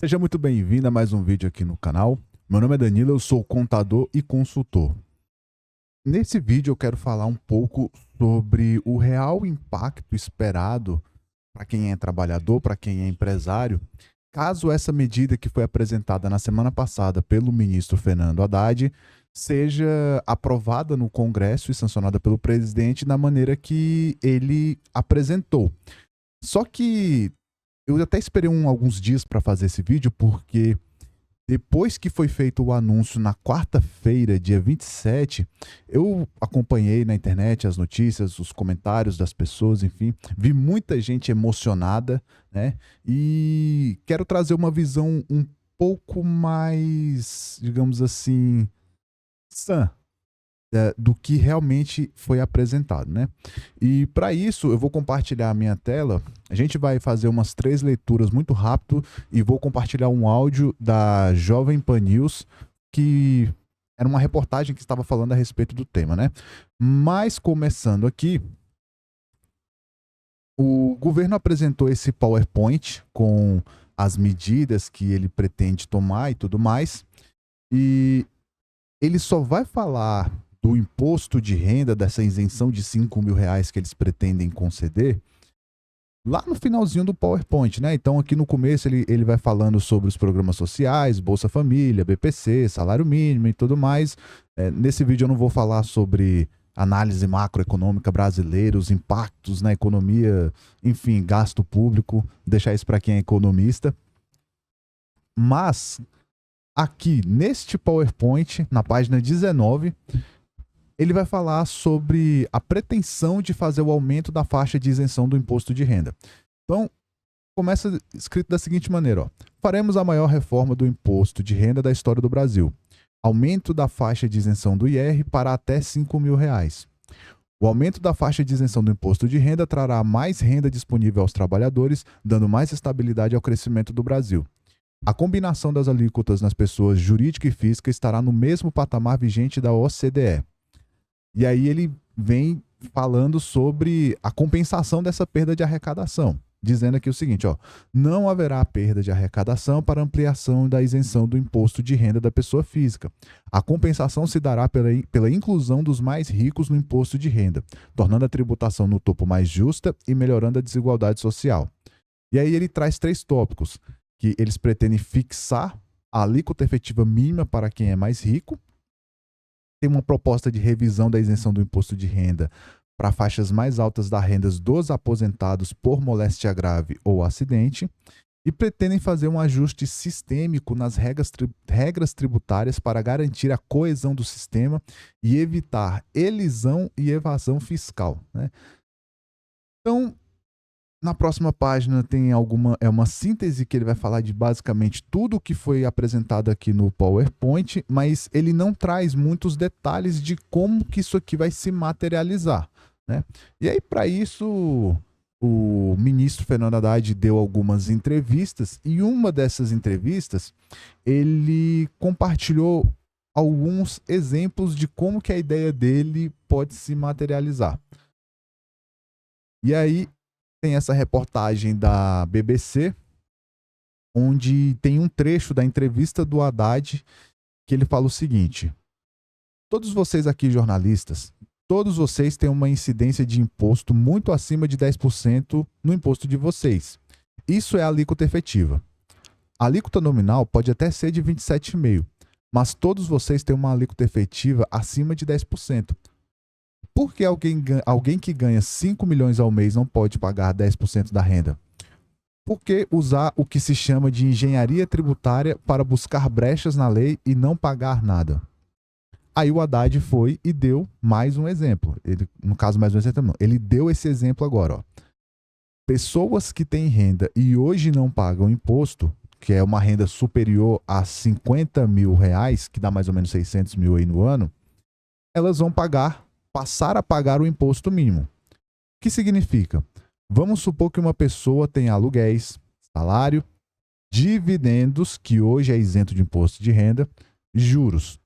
Seja muito bem-vindo a mais um vídeo aqui no canal. Meu nome é Danilo, eu sou contador e consultor. Nesse vídeo eu quero falar um pouco sobre o real impacto esperado para quem é trabalhador, para quem é empresário, caso essa medida que foi apresentada na semana passada pelo ministro Fernando Haddad seja aprovada no Congresso e sancionada pelo presidente da maneira que ele apresentou. Só que eu até esperei alguns dias para fazer esse vídeo, porque depois que foi feito o anúncio na quarta-feira, dia 27, eu acompanhei na internet as notícias, os comentários das pessoas, enfim, vi muita gente emocionada, né? E quero trazer uma visão um pouco mais, digamos assim, sã do que realmente foi apresentado, né? E para isso eu vou compartilhar a minha tela. A gente vai fazer umas 3 leituras muito rápido e vou compartilhar um áudio da Jovem Pan News, que era uma reportagem que estava falando a respeito do tema, né? Mas começando aqui, o governo apresentou esse PowerPoint com as medidas que ele pretende tomar e tudo mais, e ele só vai falar do imposto de renda, dessa isenção de R$ 5.000 que eles pretendem conceder, lá no finalzinho do PowerPoint, né? Então, aqui no começo, ele vai falando sobre os programas sociais, Bolsa Família, BPC, salário mínimo e tudo mais. Nesse vídeo eu não vou falar sobre análise macroeconômica brasileira, os impactos na economia, enfim, gasto público, deixar isso para quem é economista. Mas, aqui neste PowerPoint, na página 19, ele vai falar sobre a pretensão de fazer o aumento da faixa de isenção do imposto de renda. Então, começa escrito da seguinte maneira: ó, faremos a maior reforma do imposto de renda da história do Brasil. Aumento da faixa de isenção do IR para até R$ 5.000. O aumento da faixa de isenção do imposto de renda trará mais renda disponível aos trabalhadores, dando mais estabilidade ao crescimento do Brasil. A combinação das alíquotas nas pessoas jurídica e física estará no mesmo patamar vigente da OCDE. E aí ele vem falando sobre a compensação dessa perda de arrecadação, dizendo aqui o seguinte, ó: não haverá perda de arrecadação para ampliação da isenção do imposto de renda da pessoa física. A compensação se dará pela inclusão dos mais ricos no imposto de renda, tornando a tributação no topo mais justa e melhorando a desigualdade social. E aí ele traz 3 tópicos, que eles pretendem fixar a alíquota efetiva mínima para quem é mais rico, tem uma proposta de revisão da isenção do imposto de renda para faixas mais altas das rendas dos aposentados por moléstia grave ou acidente, e pretendem fazer um ajuste sistêmico nas regras tributárias para garantir a coesão do sistema e evitar elisão e evasão fiscal, né? Então, na próxima página tem uma síntese que ele vai falar de basicamente tudo o que foi apresentado aqui no PowerPoint, mas ele não traz muitos detalhes de como que isso aqui vai se materializar, né? E aí, para isso, o ministro Fernando Haddad deu algumas entrevistas, e uma dessas entrevistas ele compartilhou alguns exemplos de como que a ideia dele pode se materializar. E aí tem essa reportagem da BBC, onde tem um trecho da entrevista do Haddad que ele fala o seguinte: todos vocês aqui, jornalistas, todos vocês têm uma incidência de imposto muito acima de 10% no imposto de vocês. Isso é a alíquota efetiva. A alíquota nominal pode até ser de 27,5%, mas todos vocês têm uma alíquota efetiva acima de 10%. Por que alguém que ganha 5 milhões ao mês não pode pagar 10% da renda? Por que usar o que se chama de engenharia tributária para buscar brechas na lei e não pagar nada? Aí o Haddad foi e deu mais um exemplo. No caso, mais um exemplo não. Ele deu esse exemplo agora, ó. Pessoas que têm renda e hoje não pagam imposto, que é uma renda superior a R$ 50 mil, que dá mais ou menos 600 mil aí no ano, elas vão passar a pagar o imposto mínimo. O que significa? Vamos supor que uma pessoa tem aluguéis, salário, dividendos, que hoje é isento de imposto de renda, juros.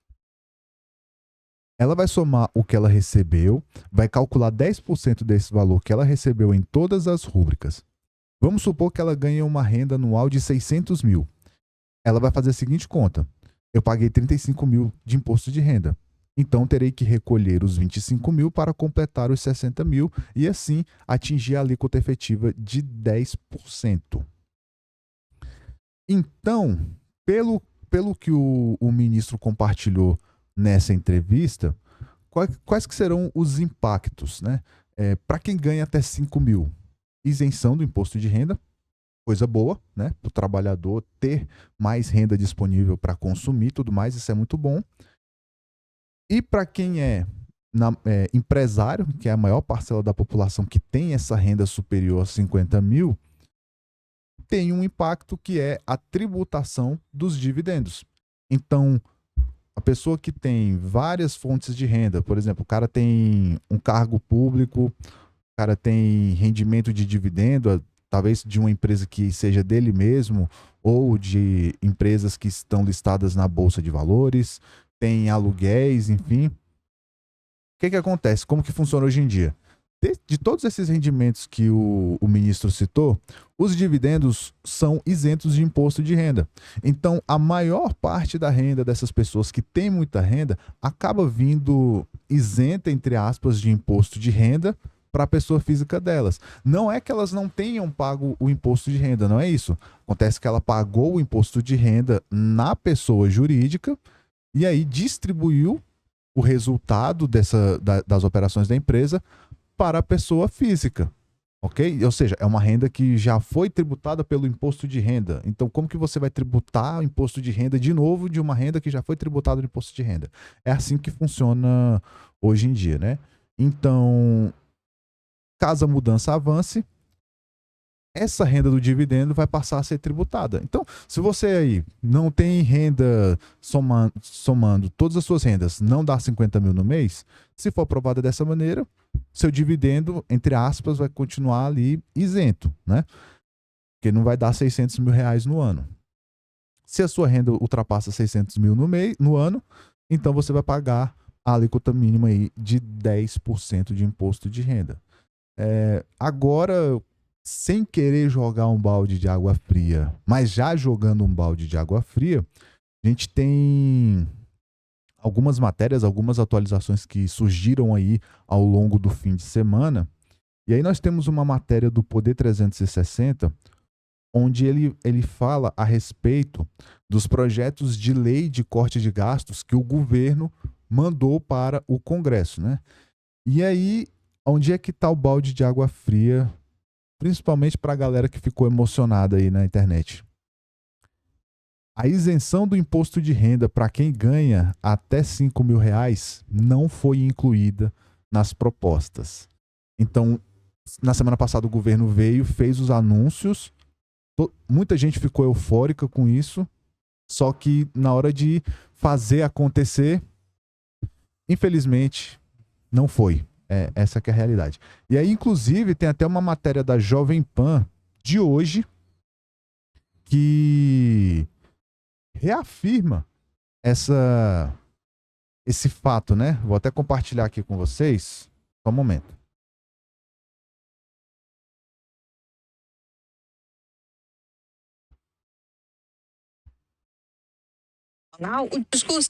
Ela vai somar o que ela recebeu, vai calcular 10% desse valor que ela recebeu em todas as rúbricas. Vamos supor que ela ganha uma renda anual de 600 mil. ela vai fazer a seguinte conta: eu paguei 35 mil de imposto de renda. Então, terei que recolher os 25 mil para completar os 60 mil e, assim, atingir a alíquota efetiva de 10%. Então, pelo que o ministro compartilhou nessa entrevista, quais que serão os impactos, né? Para quem ganha até 5 mil, isenção do imposto de renda, coisa boa, né? Para o trabalhador ter mais renda disponível para consumir, tudo mais, isso é muito bom. E para quem é empresário, que é a maior parcela da população que tem essa renda superior a 50 mil, tem um impacto que é a tributação dos dividendos. Então, a pessoa que tem várias fontes de renda, por exemplo, o cara tem um cargo público, o cara tem rendimento de dividendo, talvez de uma empresa que seja dele mesmo, ou de empresas que estão listadas na Bolsa de Valores, tem aluguéis, enfim. O que acontece? Como que funciona hoje em dia? De todos esses rendimentos que o ministro citou, os dividendos são isentos de imposto de renda. Então, a maior parte da renda dessas pessoas que têm muita renda acaba vindo isenta, entre aspas, de imposto de renda para a pessoa física delas. Não é que elas não tenham pago o imposto de renda, não é isso. Acontece que ela pagou o imposto de renda na pessoa jurídica e aí distribuiu o resultado das operações da empresa para a pessoa física, ok? Ou seja, é uma renda que já foi tributada pelo imposto de renda. Então, como que você vai tributar o imposto de renda de novo de uma renda que já foi tributada no imposto de renda? É assim que funciona hoje em dia, né? Então, caso a mudança avance, essa renda do dividendo vai passar a ser tributada. Então, se você aí não tem renda somando todas as suas rendas, não dá 50 mil no mês, se for aprovada dessa maneira, seu dividendo, entre aspas, vai continuar ali isento, né? Porque não vai dar 600 mil reais no ano. Se a sua renda ultrapassa 600 mil no ano, então você vai pagar a alíquota mínima aí de 10% de imposto de renda. Agora, sem querer jogar um balde de água fria, mas já jogando um balde de água fria, a gente tem algumas matérias, algumas atualizações que surgiram aí ao longo do fim de semana. E aí nós temos uma matéria do Poder 360, onde ele fala a respeito dos projetos de lei de corte de gastos que o governo mandou para o Congresso, né? E aí, onde é que está o balde de água fria, principalmente para a galera que ficou emocionada aí na internet? A isenção do imposto de renda para quem ganha até 5 mil reais não foi incluída nas propostas. Então, na semana passada o governo veio, fez os anúncios, muita gente ficou eufórica com isso, só que na hora de fazer acontecer, infelizmente, não foi. Essa que é a realidade. E aí, inclusive, tem até uma matéria da Jovem Pan de hoje que reafirma esse fato, né? Vou até compartilhar aqui com vocês. Só um momento. O discurso.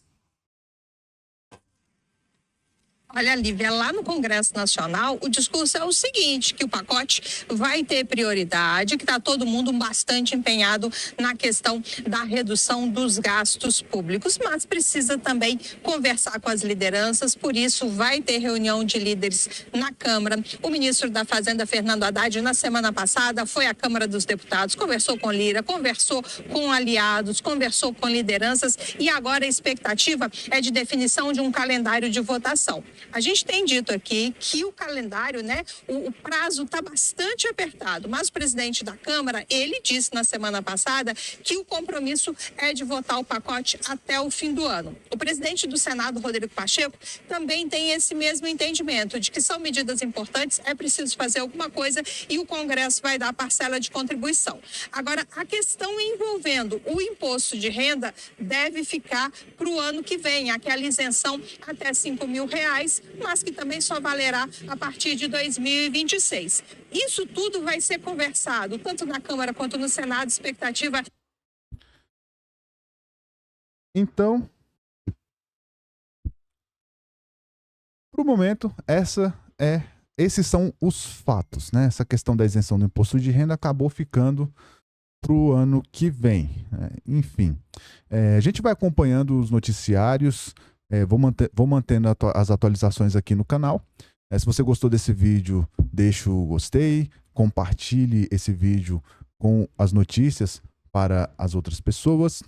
Olha, Lívia, lá no Congresso Nacional, o discurso é o seguinte, que o pacote vai ter prioridade, que está todo mundo bastante empenhado na questão da redução dos gastos públicos, mas precisa também conversar com as lideranças, por isso vai ter reunião de líderes na Câmara. O ministro da Fazenda, Fernando Haddad, na semana passada foi à Câmara dos Deputados, conversou com Lira, conversou com aliados, conversou com lideranças e agora a expectativa é de definição de um calendário de votação. A gente tem dito aqui que o calendário, né, o prazo está bastante apertado, mas o presidente da Câmara, ele disse na semana passada que o compromisso é de votar o pacote até o fim do ano. O presidente do Senado, Rodrigo Pacheco, também tem esse mesmo entendimento de que são medidas importantes, é preciso fazer alguma coisa e o Congresso vai dar parcela de contribuição. Agora, a questão envolvendo o imposto de renda deve ficar para o ano que vem, aquela isenção até 5 mil reais, mas que também só valerá a partir de 2026. Isso tudo vai ser conversado, tanto na Câmara quanto no Senado, expectativa... Então, para o momento, esses são os fatos, né? Essa questão da isenção do imposto de renda acabou ficando para o ano que vem, né? Enfim, a gente vai acompanhando os noticiários, vou mantendo as atualizações aqui no canal. Se você gostou desse vídeo, deixa o gostei, compartilhe esse vídeo com as notícias para as outras pessoas.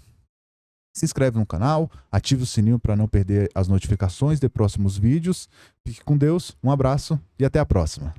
Se inscreve no canal, ative o sininho para não perder as notificações de próximos vídeos. Fique com Deus, um abraço e até a próxima.